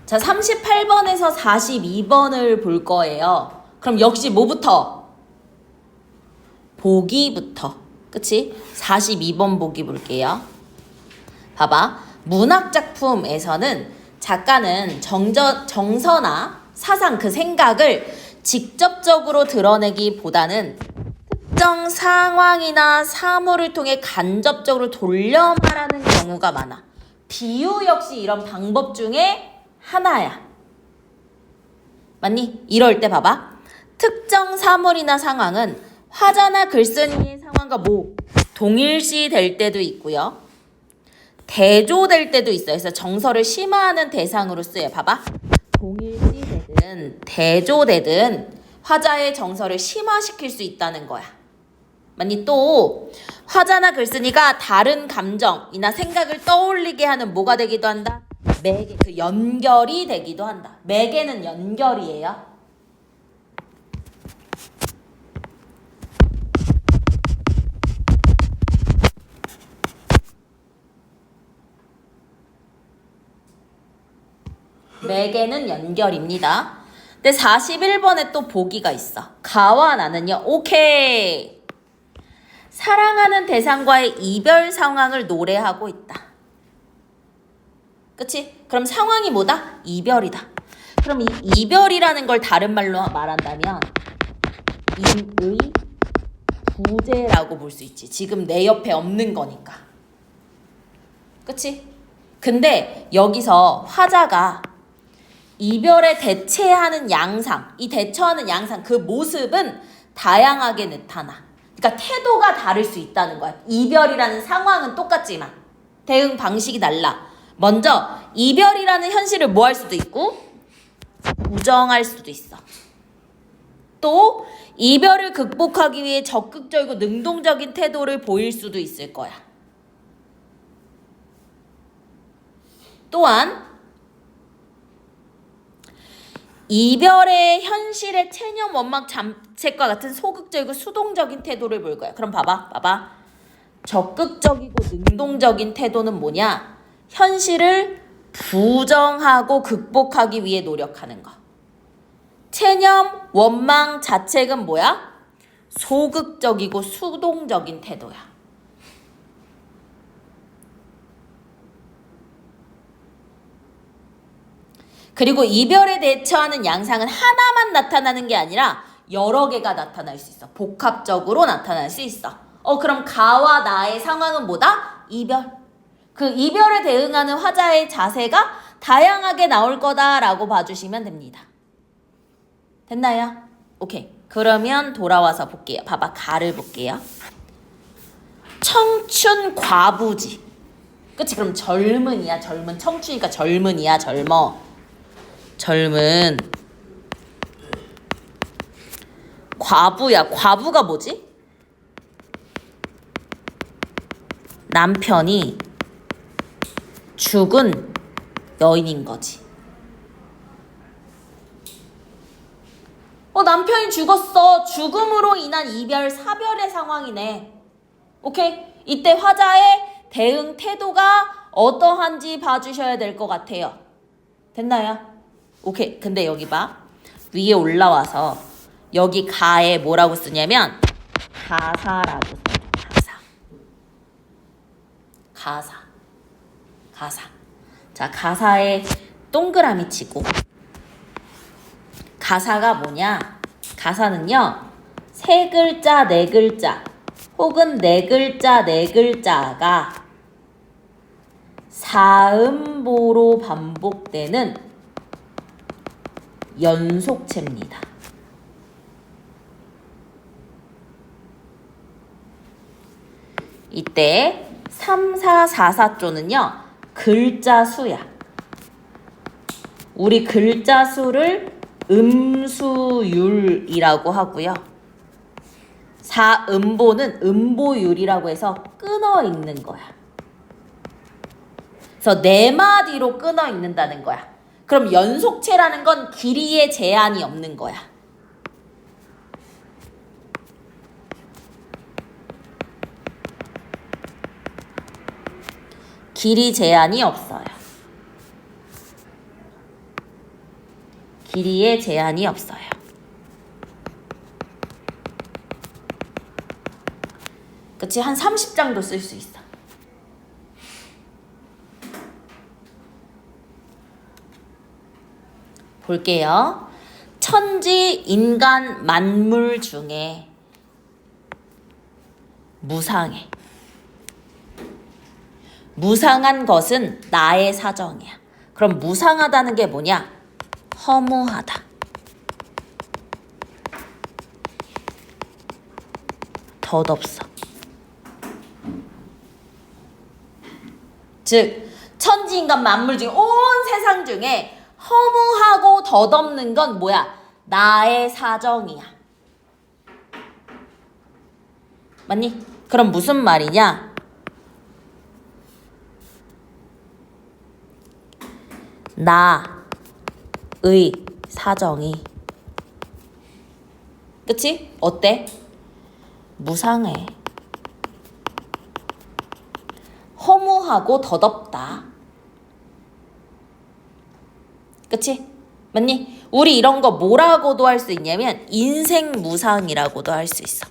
자, 38번에서 42번을 볼 거예요. 그럼 역시 뭐부터? 보기부터. 그치? 42번 보기 볼게요. 봐봐. 문학작품에서는 작가는 정서나 사상, 그 생각을 직접적으로 드러내기보다는 특정 상황이나 사물을 통해 간접적으로 돌려 말하는 경우가 많아. 비유 역시 이런 방법 중에 하나야. 맞니? 이럴 때 봐봐. 특정 사물이나 상황은 화자나 글쓴이의 상황과 동일시 될 때도 있고요. 대조될 때도 있어요. 그래서 정서를 심화하는 대상으로 쓰여요. 봐봐. 동일시 되든 대조되든 화자의 정서를 심화시킬 수 있다는 거야. 맞니? 또 화자나 글쓴이가 다른 감정이나 생각을 떠올리게 하는 뭐가 되기도 한다? 매개, 그 연결이 되기도 한다. 매개는 연결이에요. 매개는 연결입니다. 근데 41번에 또 보기가 있어. 가와 나는요. 오케이. 사랑하는 대상과의 이별 상황을 노래하고 있다. 그치? 그럼 상황이 뭐다? 이별이다. 그럼 이 이별이라는 걸 다른 말로 말한다면 인의 부재라고 볼 수 있지. 지금 내 옆에 없는 거니까. 그치? 근데 여기서 화자가 이별에 대체하는 양상, 이 대처하는 양상, 그 모습은 다양하게 나타나. 그러니까 태도가 다를 수 있다는 거야. 이별이라는 상황은 똑같지만 대응 방식이 달라. 먼저 이별이라는 현실을 뭐 할 수도 있고 부정할 수도 있어. 또 이별을 극복하기 위해 적극적이고 능동적인 태도를 보일 수도 있을 거야. 또한 이별의 현실의 체념 원망 자책과 같은 소극적이고 수동적인 태도를 보일 거야. 그럼 봐봐. 적극적이고 능동적인 태도는 뭐냐? 현실을 부정하고 극복하기 위해 노력하는 거. 체념 원망 자책은 뭐야? 소극적이고 수동적인 태도야. 그리고 이별에 대처하는 양상은 하나만 나타나는 게 아니라 여러 개가 나타날 수 있어. 복합적으로 나타날 수 있어. 그럼 가와 나의 상황은 뭐다? 이별. 그 이별에 대응하는 화자의 자세가 다양하게 나올 거다라고 봐주시면 됩니다. 됐나요? 오케이. 그러면 돌아와서 볼게요. 봐봐. 가를 볼게요. 청춘 과부지. 그치? 그럼 젊은이야. 젊은. 청춘이니까 젊은이야. 젊은 과부야. 과부가 뭐지? 남편이 죽은 여인인 거지. 남편이 죽었어. 죽음으로 인한 이별, 사별의 상황이네. 오케이? 이때 화자의 대응 태도가 어떠한지 봐주셔야 될 것 같아요. 됐나요? 오케이. 근데 여기 봐. 위에 올라와서 여기 가에 뭐라고 쓰냐면 가사라고 써요. 가사. 자, 가사에 동그라미 치고. 가사가 뭐냐? 가사는요. 세 글자, 네 글자 혹은 네 글자, 네 글자가 사음보로 반복되는 연속체입니다. 이때 3, 4, 4, 4조는요. 글자 수야. 우리 글자 수를 음수율이라고 하고요. 4음보는 음보율이라고 해서 끊어 있는 거야. 그래서 4마디로 끊어 있는다는 거야. 그럼 연속체라는 건 길이에 제한이 없는 거야. 길이 제한이 없어요. 길이에 제한이 없어요. 그치? 한 30장도 쓸 수 있어. 볼게요. 천지, 인간, 만물 중에 무상해. 무상한 것은 나의 사정이야. 그럼 무상하다는 게 뭐냐? 허무하다. 덧없어. 즉 천지인간 만물 중에 온 세상 중에 허무하고 덧없는 건 뭐야? 나의 사정이야. 맞니? 그럼 무슨 말이냐? 나의 사정이, 그치? 어때? 무상해. 허무하고 덧없다. 그치? 맞니? 우리 이런 거 뭐라고도 할 수 있냐면 인생 무상이라고도 할 수 있어.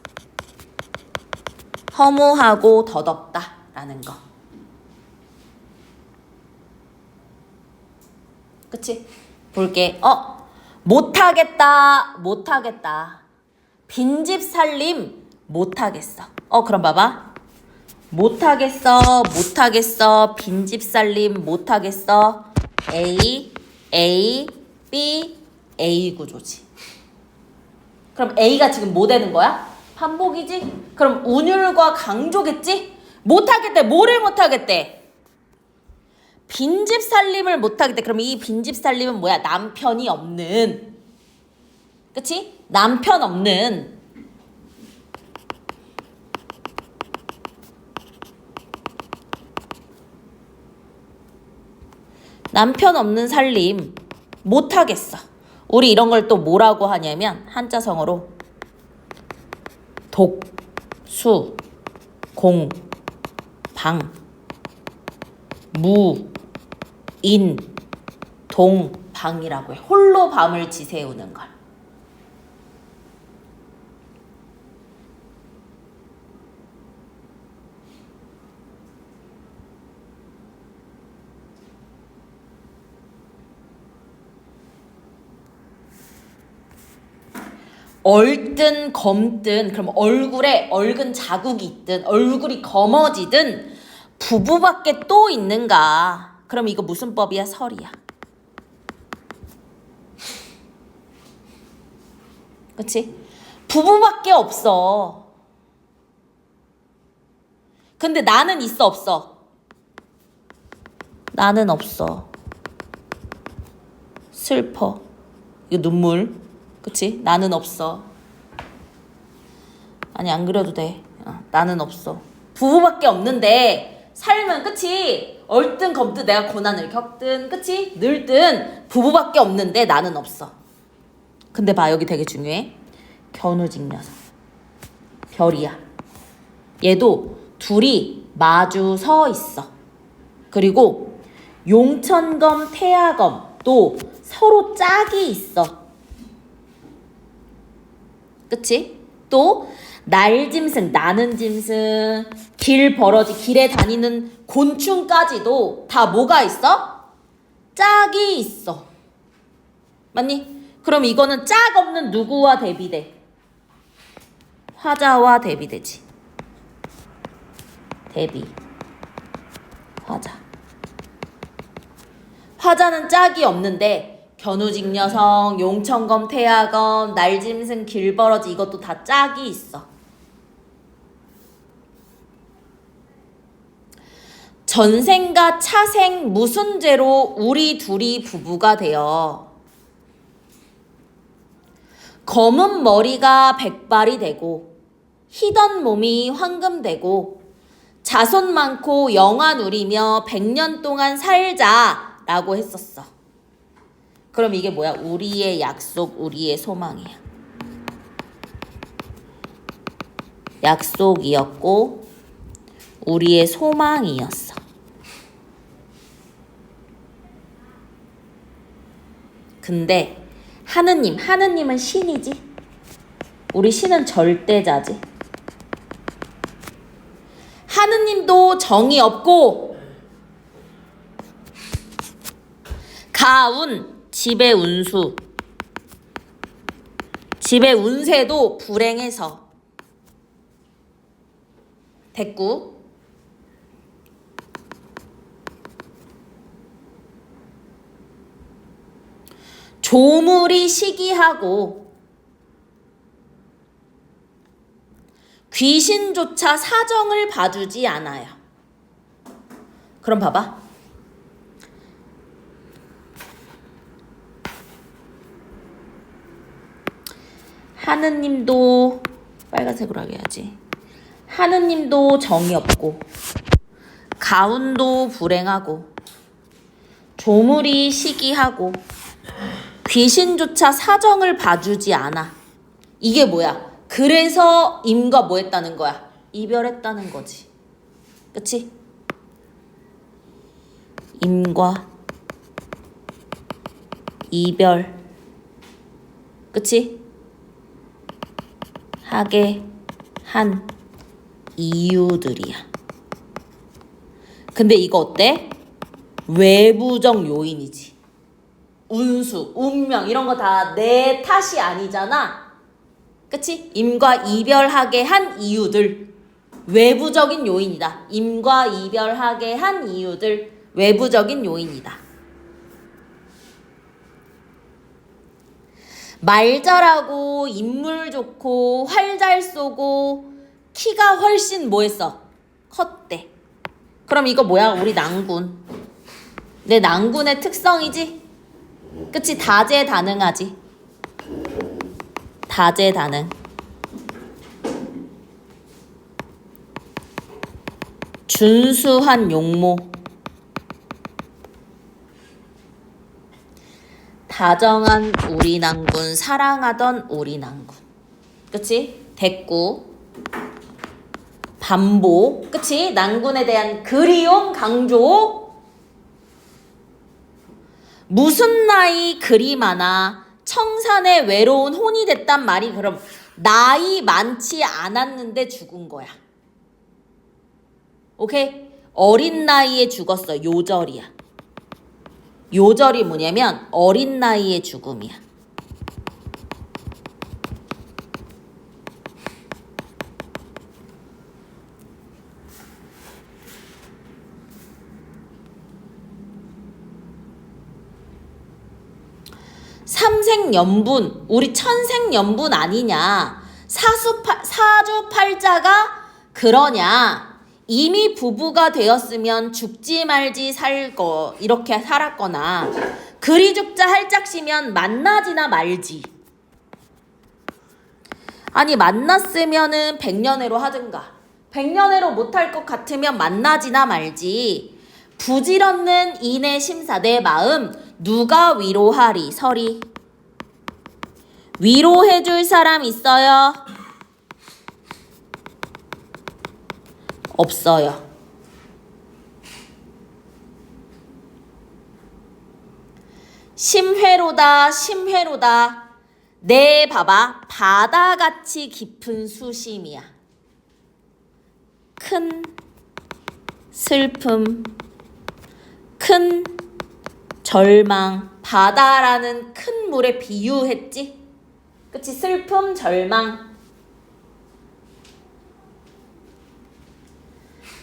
허무하고 덧없다 라는 거. 그치? 볼게. 못하겠다. 빈집 살림 못하겠어. 그럼 봐봐. 못하겠어. 빈집 살림 못하겠어. A, B, A 구조지. 그럼 A가 지금 뭐 되는 거야? 반복이지? 그럼 운율과 강조겠지? 못하겠대. 뭐를 못하겠대? 빈집 살림을 못하겠대. 그럼 이 빈집 살림은 뭐야? 남편이 없는. 그치? 남편 없는. 남편 없는 살림 못하겠어. 우리 이런 걸 또 뭐라고 하냐면 한자성어로 독, 수, 공, 방, 무, 인, 동, 방이라고 해. 홀로 밤을 지새우는 걸. 얼든 검든, 그럼 얼굴에 얼근 자국이 있든 얼굴이 검어지든 부부밖에 또 있는가? 그럼 이거 무슨 법이야? 설이야. 그치? 부부밖에 없어. 근데 나는 있어 없어? 나는 없어. 슬퍼. 이거 눈물. 그치? 나는 없어. 아니 안 그려도 돼. 나는 없어. 부부밖에 없는데 살면, 그치? 얼든 검든 내가 고난을 겪든, 그치? 늘든 부부밖에 없는데 나는 없어. 근데 봐, 여기 되게 중요해. 견우직녀성. 별이야. 얘도 둘이 마주 서 있어. 그리고 용천검, 태야검도 서로 짝이 있어. 그치? 또 날짐승, 나는 짐승, 길 벌어지, 길에 다니는 곤충까지도 다 뭐가 있어? 짝이 있어. 맞니? 그럼 이거는 짝 없는 누구와 대비돼? 화자와 대비되지. 대비. 화자. 화자는 짝이 없는데 견우직녀성, 용천검, 태야검, 날짐승, 길버러지 이것도 다 짝이 있어. 전생과 차생 무슨 죄로 우리 둘이 부부가 되어 검은 머리가 백발이 되고 희던 몸이 황금되고 자손 많고 영화 누리며 100년 동안 살자라고 했었어. 그럼 이게 뭐야? 우리의 약속, 우리의 소망이야. 약속이었고 우리의 소망이었어. 근데 하느님은 신이지. 우리 신은 절대자지. 하느님도 정이 없고, 가운, 집의 운수. 집의 운세도 불행해서. 됐고. 조물이 시기하고 귀신조차 사정을 봐주지 않아요. 그럼 봐봐. 하느님도 빨간색으로 하게 해야지. 하느님도 정이 없고 가운도 불행하고 조물이 시기하고 귀신조차 사정을 봐주지 않아. 이게 뭐야? 그래서 임과 뭐 했다는 거야? 이별했다는 거지. 그치? 임과 이별. 그치? 하게 한 이유들이야. 근데 이거 어때? 외부적 요인이지. 운수, 운명 이런 거 다 내 탓이 아니잖아. 그치? 임과 이별하게 한 이유들. 외부적인 요인이다. 임과 이별하게 한 이유들. 외부적인 요인이다. 말 잘하고 인물 좋고 활 잘 쏘고 키가 훨씬 뭐 했어? 컸대. 그럼 이거 뭐야? 우리 낭군. 내 낭군의 특성이지? 그치? 다재다능하지. 다재다능. 준수한 용모. 다정한 우리 낭군, 사랑하던 우리 낭군. 그치? 됐고. 반복. 그치? 낭군에 대한 그리움, 강조. 무슨 나이 그리 많아 청산에 외로운 혼이 됐단 말이 그럼 나이 많지 않았는데 죽은 거야. 오케이? 어린 나이에 죽었어. 요절이야. 요절이 뭐냐면 어린 나이의 죽음이야. 삼생연분, 우리 천생연분 아니냐? 사주팔자가 그러냐? 이미 부부가 되었으면 죽지 말지 살거 이렇게 살았거나 그리 죽자 할짝시면 만나지나 말지. 아니 만났으면은 백년해로 하든가 백년해로 못할 것 같으면 만나지나 말지. 부질없는 인의 심사 내 마음 누가 위로하리. 서리. 위로해줄 사람 있어요? 없어요. 심회로다 심회로다. 내 봐봐. 바다같이 깊은 수심이야. 큰 슬픔, 큰 절망. 바다라는 큰 물에 비유했지? 그치? 슬픔, 절망.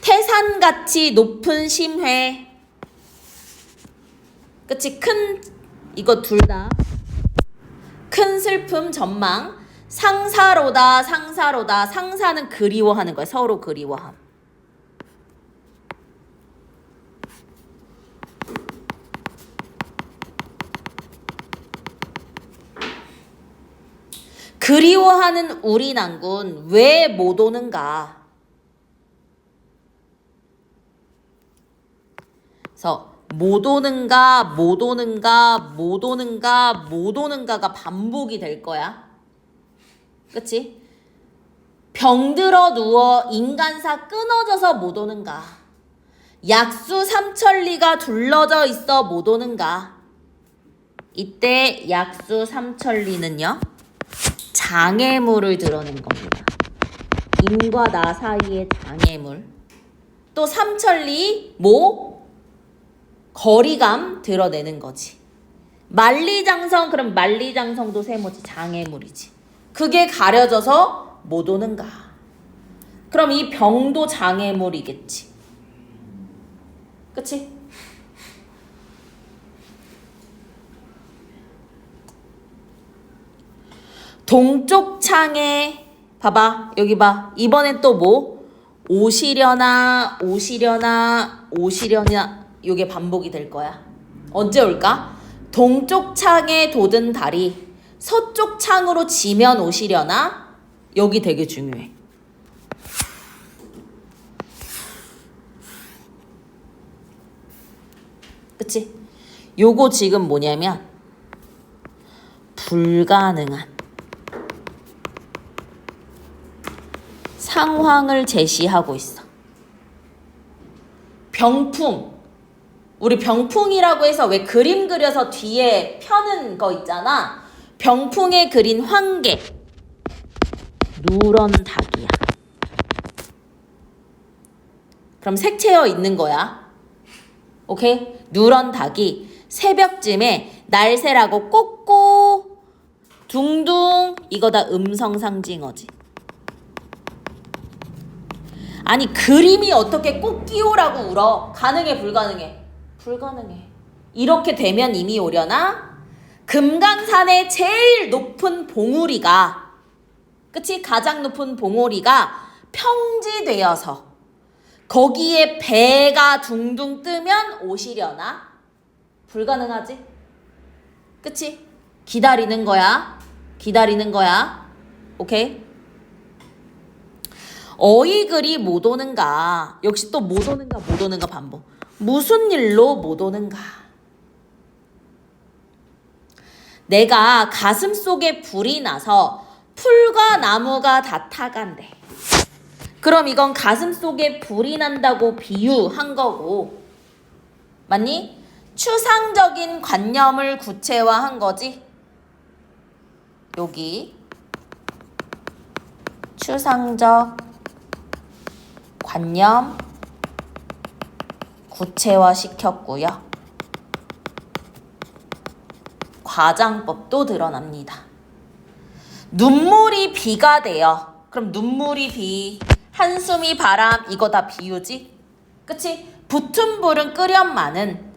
태산같이 높은 심회. 그치? 큰 이거 둘 다 큰 슬픔, 전망. 상사로다 상사로다. 상사는 그리워하는 거야. 서로 그리워함. 그리워하는 우리 낭군 왜 못 오는가? 그래서 못 오는가, 못 오는가, 못 오는가, 못 오는가가 반복이 될 거야. 그치? 병들어 누워 인간사 끊어져서 못 오는가? 약수 삼천리가 둘러져 있어 못 오는가? 이때 약수 삼천리는요. 장애물을 드러낸 겁니다. 임과 나 사이의 장애물. 또 삼천리 뭐? 거리감 드러내는 거지. 만리장성, 그럼 만리장성도 세모지, 장애물이지. 그게 가려져서 못 오는가. 그럼 이 병도 장애물이겠지. 그치? 동쪽 창에 봐봐, 여기 봐. 이번엔 또 뭐? 오시려나 요게 반복이 될 거야. 언제 올까? 동쪽 창에 돋은 달이 서쪽 창으로 지면 오시려나? 여기 되게 중요해. 그치? 요거 지금 뭐냐면 불가능한 상황을 제시하고 있어. 병풍. 우리 병풍이라고 해서 왜 그림 그려서 뒤에 펴는 거 있잖아. 병풍에 그린 황개. 누런 닭이야. 그럼 색채어 있는 거야. 오케이? 누런 닭이 새벽쯤에 날새라고 꼬꼬 둥둥 이거 다 음성 상징어지. 아니 그림이 어떻게 꽃기호라고 울어? 가능해 불가능해? 불가능해. 이렇게 되면 이미 오려나? 금강산의 제일 높은 봉우리가 그치? 가장 높은 봉우리가 평지되어서 거기에 배가 둥둥 뜨면 오시려나? 불가능하지? 그치? 기다리는 거야. 기다리는 거야. 오케이? 어이글이 못 오는가? 역시 또 못 오는가 못 오는가 반복. 무슨 일로 못 오는가? 내가 가슴 속에 불이 나서 풀과 나무가 다 타간대. 그럼 이건 가슴 속에 불이 난다고 비유한 거고. 맞니? 추상적인 관념을 구체화한 거지. 여기 추상적 관념 구체화 시켰고요. 과장법도 드러납니다. 눈물이 비가 돼요. 그럼 눈물이 비, 한숨이 바람, 이거 다 비유지? 그치? 붙은 불은 끓연마는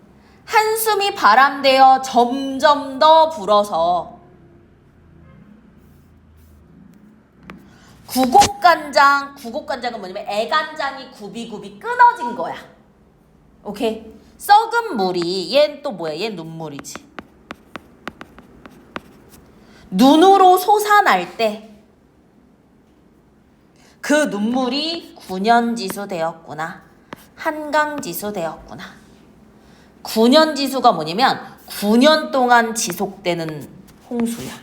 한숨이 바람 되어 점점 더 불어서 구곡간장은 뭐냐면 애간장이 굽이굽이 끊어진 거야. 오케이? 썩은 물이 얘는 또 뭐야? 얘는 눈물이지. 눈으로 솟아날 때 그 눈물이 구년지수 되었구나. 한강지수 되었구나. 구년지수가 뭐냐면 9년 동안 지속되는 홍수야.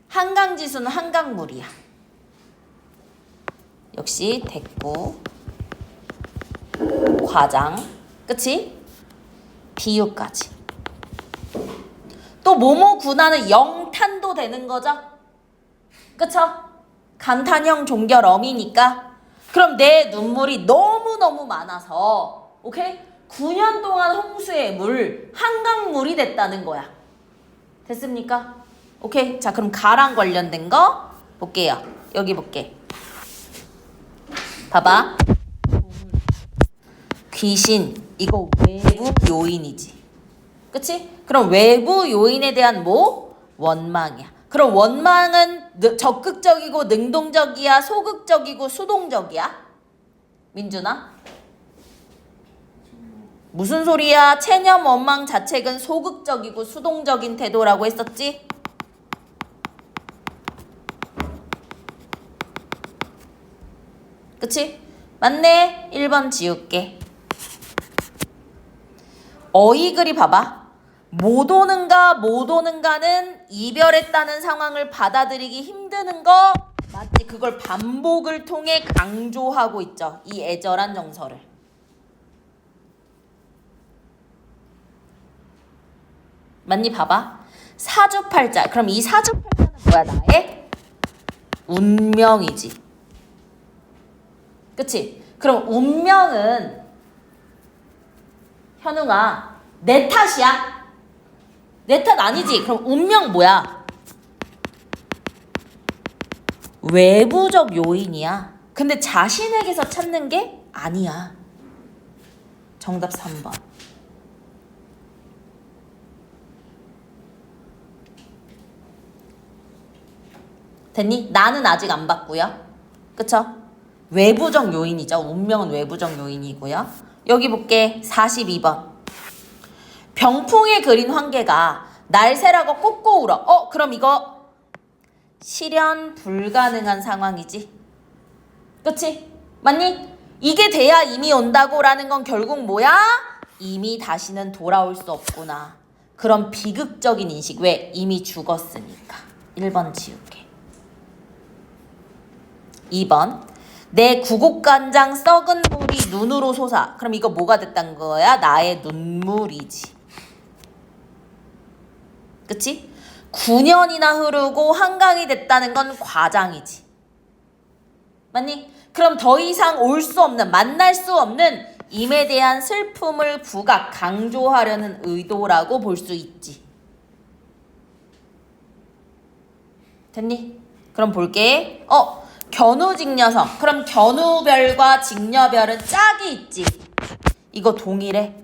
한강지수는 한강물이야. 역시 됐고 과장 그치? 비유까지. 또 뭐뭐 군하는 영탄도 되는 거죠. 그쵸? 감탄형 종결 어미니까. 그럼 내 눈물이 너무너무 많아서 오케이? 9년 동안 홍수의 물 한강물이 됐다는 거야. 됐습니까? 오케이? 자 그럼 가랑 관련된 거 볼게요. 여기 볼게. 봐봐. 귀신 이거 외부 요인이지. 그치? 그럼 외부 요인에 대한 뭐? 원망이야. 그럼 원망은 적극적이고 능동적이야? 소극적이고 수동적이야? 민준아? 무슨 소리야? 체념 원망 자책은 소극적이고 수동적인 태도라고 했었지? 그치? 맞네. 1번 지울게. 어이글이 봐봐. 못 오는가 못 오는가는 이별했다는 상황을 받아들이기 힘드는 거 맞지? 그걸 반복을 통해 강조하고 있죠. 이 애절한 정서를. 맞니? 봐봐. 사주팔자. 그럼 이 사주팔자는 뭐야? 나의 운명이지. 그치? 그럼 운명은 현웅아 내 탓이야? 내 탓 아니지? 그럼 운명 뭐야? 외부적 요인이야. 근데 자신에게서 찾는 게 아니야. 정답 3번. 됐니? 나는 아직 안 봤고요. 그쵸? 외부적 요인이죠. 운명은 외부적 요인이고요. 여기 볼게. 42번. 병풍에 그린 황개가 날새라고 꽂고 울어. 그럼 이거 실현 불가능한 상황이지. 그치? 맞니? 이게 돼야 이미 온다고 라는 건 결국 뭐야? 이미 다시는 돌아올 수 없구나. 그런 비극적인 인식. 왜? 이미 죽었으니까. 1번 지울게. 2번. 내 구곡간장 썩은 물이 눈으로 솟아. 그럼 이거 뭐가 됐단 거야? 나의 눈물이지. 그치? 9년이나 흐르고 한강이 됐다는 건 과장이지. 맞니? 그럼 더 이상 올 수 없는, 만날 수 없는 임에 대한 슬픔을 부각, 강조하려는 의도라고 볼 수 있지. 됐니? 그럼 볼게. 견우직녀성. 그럼 견우별과 직녀별은 짝이 있지. 이거 동일해.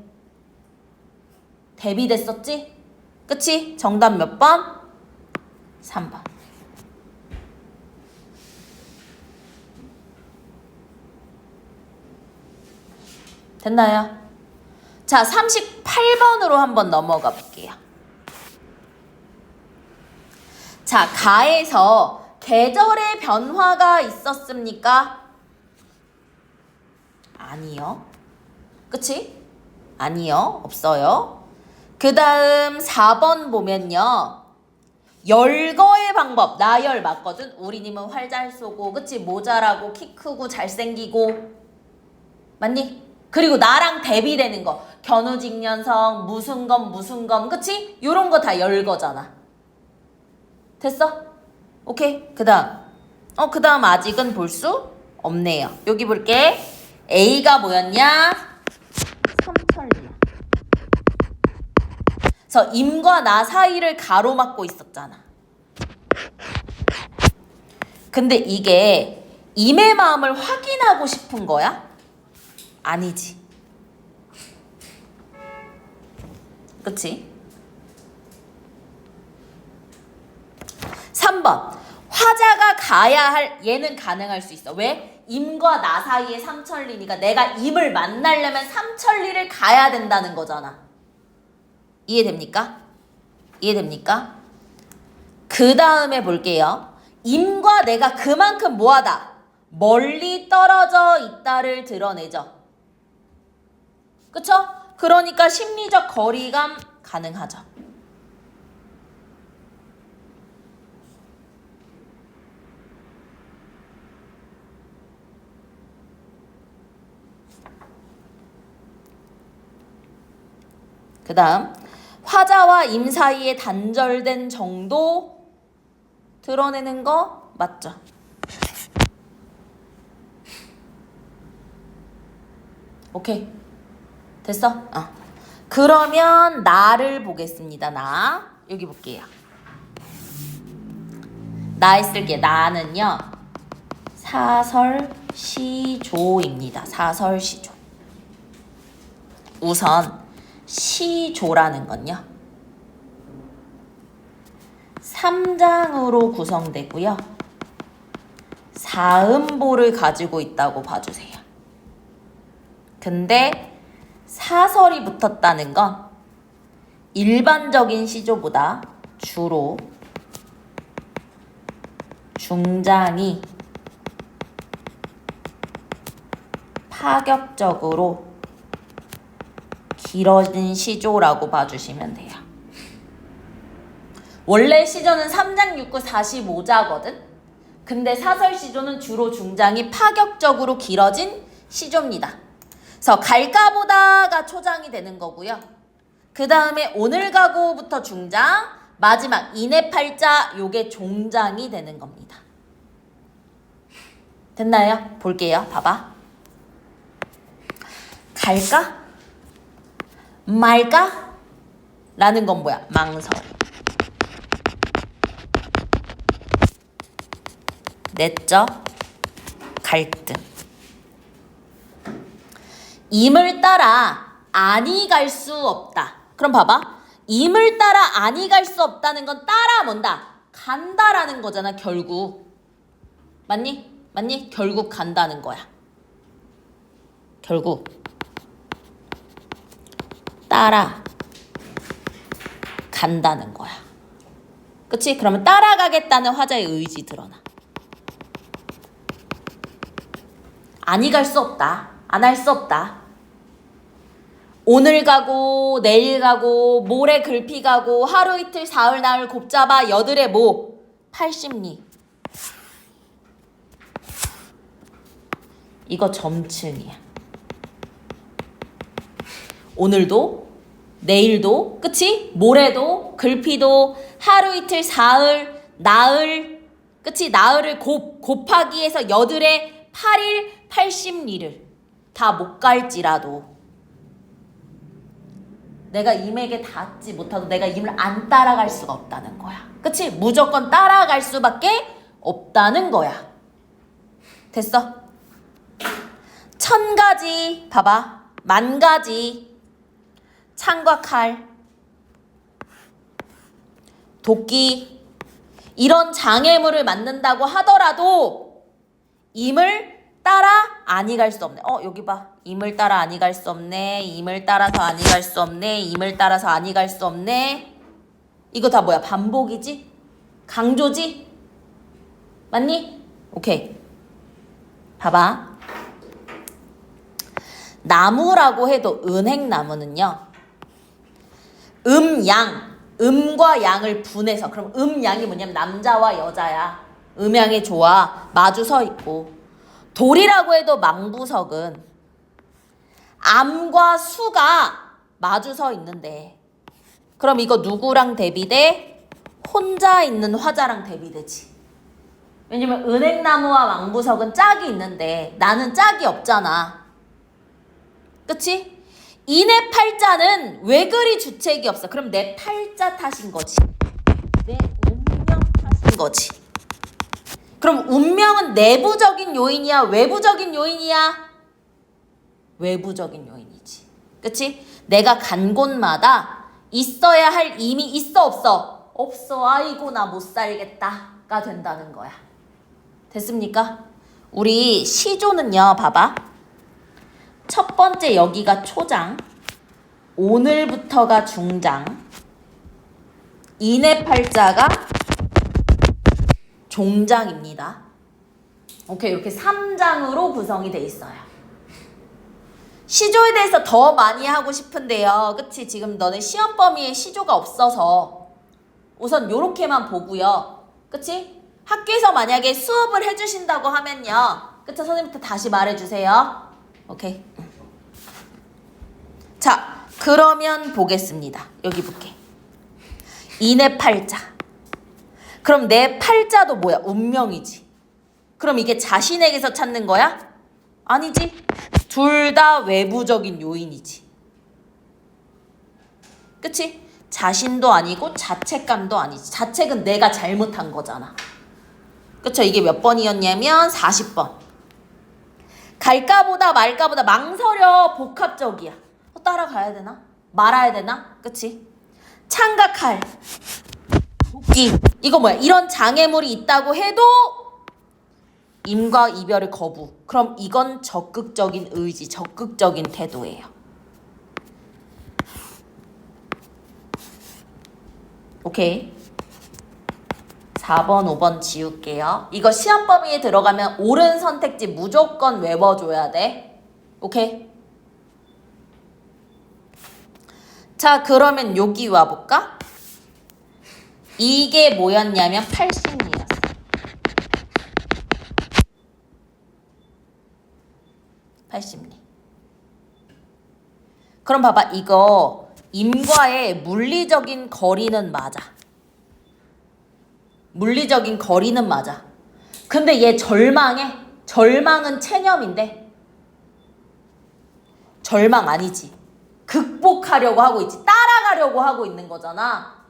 대비됐었지? 그치? 정답 몇 번? 3번. 됐나요? 자, 38번으로 한번 넘어가 볼게요. 자, 가에서 계절의 변화가 있었습니까? 아니요. 그치? 아니요. 없어요. 그 다음 4번 보면요. 열거의 방법. 나열 맞거든. 우리님은 활 잘 쏘고 그치? 모자라고 키 크고 잘생기고 맞니? 그리고 나랑 대비되는 거. 견우직년성 무슨 검 그치? 요런 거 다 열거잖아. 됐어? 오케이. 그 다음 아직은 볼 수 없네요. 여기 볼게. A가 뭐였냐? 삼천리야. 그래서 임과 나 사이를 가로막고 있었잖아. 근데 이게 임의 마음을 확인하고 싶은 거야? 아니지. 그치? 3번. 화자가 가야 할, 얘는 가능할 수 있어. 왜? 임과 나 사이의 삼천리니까 내가 임을 만나려면 삼천리를 가야 된다는 거잖아. 이해됩니까? 이해됩니까? 그 다음에 볼게요. 임과 내가 그만큼 뭐하다? 멀리 떨어져 있다를 드러내죠. 그쵸? 그러니까 심리적 거리감 가능하죠. 그 다음 화자와 임 사이에 단절된 정도 드러내는 거 맞죠? 오케이. 됐어? 그러면 나를 보겠습니다. 나. 여기 볼게요. 나 있을게. 나는요. 사설시조입니다. 사설시조. 우선 시조라는 건요. 3장으로 구성되고요. 사음보를 가지고 있다고 봐주세요. 근데 사설이 붙었다는 건 일반적인 시조보다 주로 중장이 파격적으로 길어진 시조라고 봐주시면 돼요. 원래 시조는 3장 6구 45자거든. 근데 사설 시조는 주로 중장이 파격적으로 길어진 시조입니다. 그래서 갈까 보다가 초장이 되는 거고요. 그 다음에 오늘 가고부터 중장, 마지막 이내 팔자 요게 종장이 되는 겁니다. 됐나요? 볼게요. 봐봐. 갈까? 말까? 라는 건 뭐야? 망설. 내적 갈등. 임을 따라 아니 갈 수 없다. 그럼 봐봐. 임을 따라 아니 갈 수 없다는 건 따라 뭔다? 간다라는 거잖아, 결국. 맞니? 맞니? 결국 간다는 거야. 결국. 따라 간다는 거야. 그치? 그러면 따라가겠다는 화자의 의지 드러나. 아니 갈 수 없다. 안 할 수 없다. 오늘 가고 내일 가고 모레 글피 가고 하루 이틀 사흘 나흘 곱잡아 여들의 모 80리. 이거 점층이야. 오늘도 내일도 그치? 모레도 글피도 하루 이틀 사흘 나흘 그치? 나흘을 곱하기 해서 여들의 8일 80리를 다 못 갈지라도 내가 임에게 닿지 못하도 내가 임을 안 따라갈 수가 없다는 거야. 그치? 무조건 따라갈 수밖에 없다는 거야. 됐어? 1000가지 봐봐. 10,000가지 창과 칼 도끼 이런 장애물을 만든다고 하더라도 임을 따라 아니 갈 수 없네. 여기 봐. 임을 따라 아니 갈 수 없네. 임을 따라서 아니 갈 수 없네. 임을 따라서 아니 갈 수 없네. 이거 다 뭐야? 반복이지? 강조지? 맞니? 오케이. 봐봐. 나무라고 해도 은행나무는요. 양. 음과 양을 분해서. 그럼 양이 뭐냐면 남자와 여자야. 음양의 조화 마주 서 있고. 돌이라고 해도 망부석은 암과 수가 마주 서 있는데 그럼 이거 누구랑 대비돼? 혼자 있는 화자랑 대비되지. 왜냐면 은행나무와 망부석은 짝이 있는데 나는 짝이 없잖아. 그치? 이내 팔자는 왜 그리 주책이 없어? 그럼 내 팔자 탓인 거지. 내 운명 탓인 거지. 그럼 운명은 내부적인 요인이야? 외부적인 요인이야? 외부적인 요인이지. 그치? 내가 간 곳마다 있어야 할 힘이 있어 없어? 없어. 아이고 나 못 살겠다가 된다는 거야. 됐습니까? 우리 시조는요. 봐봐. 첫 번째 여기가 초장, 오늘부터가 중장, 이내 팔자가 종장입니다. 오케이, 이렇게 3장으로 구성이 돼 있어요. 시조에 대해서 더 많이 하고 싶은데요. 그치? 지금 너네 시험 범위에 시조가 없어서 우선 요렇게만 보고요. 그치? 학교에서 만약에 수업을 해주신다고 하면요. 그쵸? 선생님한테 다시 말해주세요. 오케이. 자, 그러면 보겠습니다. 여기 볼게. 이내 팔자. 그럼 내 팔자도 뭐야? 운명이지. 그럼 이게 자신에게서 찾는 거야? 아니지. 둘 다 외부적인 요인이지. 그치? 자신도 아니고 자책감도 아니지. 자책은 내가 잘못한 거잖아. 그쵸? 이게 몇 번이었냐면 40번. 갈까 보다 말까 보다 망설여. 복합적이야. 따라가야 되나? 말아야 되나? 그치? 창과 칼 도끼 이거 뭐야? 이런 장애물이 있다고 해도 임과 이별을 거부. 그럼 이건 적극적인 의지, 적극적인 태도예요. 오케이. 4번, 5번 지울게요. 이거 시험 범위에 들어가면 옳은 선택지 무조건 외워줘야 돼. 오케이? 자, 그러면 여기 와볼까? 이게 뭐였냐면 80리였어. 80리. 그럼 봐봐. 이거 임과의 물리적인 거리는 맞아. 물리적인 거리는 맞아. 근데 얘 절망해. 절망은 체념인데 절망 아니지. 극복하려고 하고 있지. 따라가려고 하고 있는 거잖아.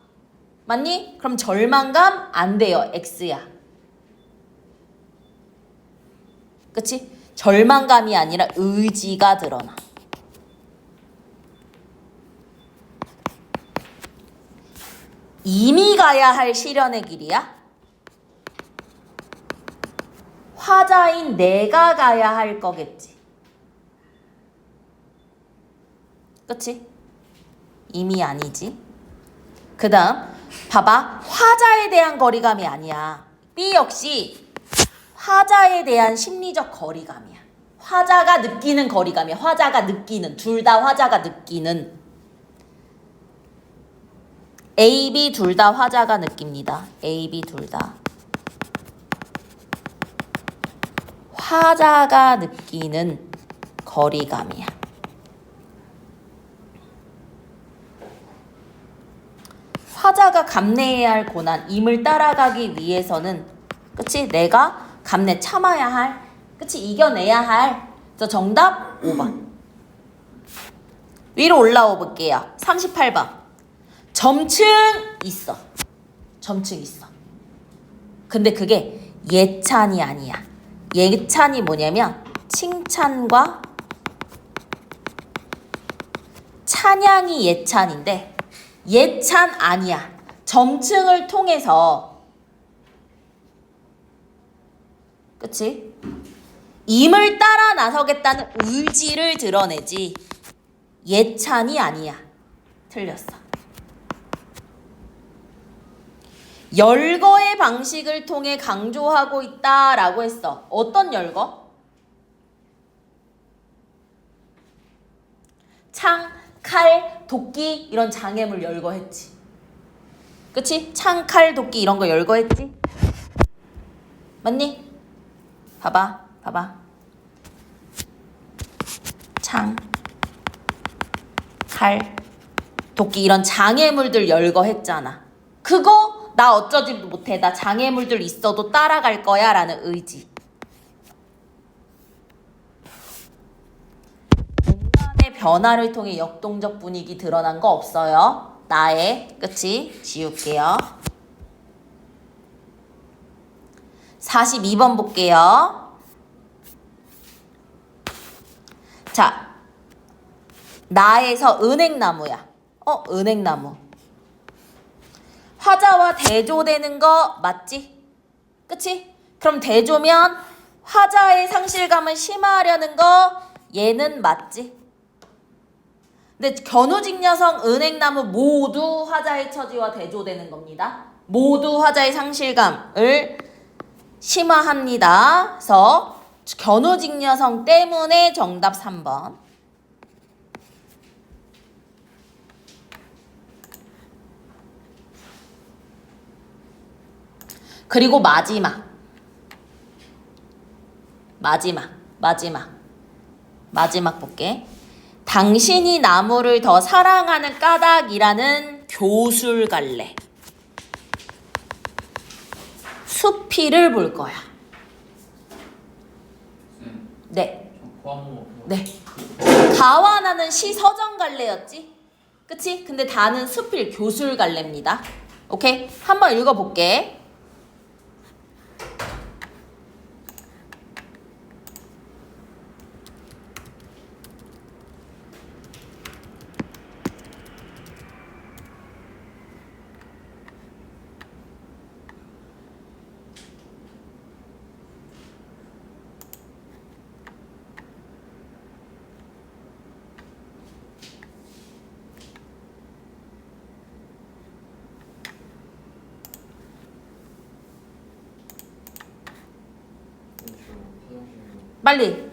맞니? 그럼 절망감 안 돼요. X야. 그치? 절망감이 아니라 의지가 드러나. 이미 가야 할 실현의 길이야? 화자인 내가 가야 할 거겠지. 그치? 이미 아니지. 그 다음 봐봐. 화자에 대한 거리감이 아니야. B 역시 화자에 대한 심리적 거리감이야. 화자가 느끼는 거리감이야. 화자가 느끼는. 둘 다 화자가 느끼는. A, B 둘 다 화자가 느낍니다. A, B 둘 다. 화자가 느끼는 거리감이야. 화자가 감내해야 할 고난, 임을 따라가기 위해서는, 그치? 내가 감내 참아야 할, 그치? 이겨내야 할. 저 정답 5번. 위로 올라와 볼게요. 38번. 점층 있어. 점층 있어. 근데 그게 예찬이 아니야. 예찬이 뭐냐면 칭찬과 찬양이 예찬인데 예찬 아니야. 점층을 통해서, 그치? 임을 따라 나서겠다는 의지를 드러내지 예찬이 아니야. 틀렸어. 열거의 방식을 통해 강조하고 있다라고 했어. 어떤 열거? 창, 칼, 도끼 이런 장애물 열거했지. 그치? 창, 칼, 도끼 이런 거 열거했지? 맞니? 봐봐. 창, 칼, 도끼 이런 장애물들 열거했잖아. 그거 나 어쩌지 못해. 나 장애물들 있어도 따라갈 거야 라는 의지. 공간의 변화를 통해 역동적 분위기 드러난 거 없어요. 나의, 그치? 지울게요. 42번 볼게요. 자, 나에서 은행나무야. 은행나무. 화자와 대조되는 거 맞지? 그치? 그럼 대조면 화자의 상실감을 심화하려는 거 얘는 맞지? 근데 견우직녀성, 은행나무 모두 화자의 처지와 대조되는 겁니다. 모두 화자의 상실감을 심화합니다. 그래서 견우직녀성 때문에 정답 3번. 그리고 마지막 볼게. 당신이 나무를 더 사랑하는 까닭이라는 교술갈래. 수필을 볼 거야. 네. 네. 가와 나는 시 서정갈래였지? 그치? 근데 다는 수필 교술갈래입니다. 오케이? 한번 읽어볼게. 빨리.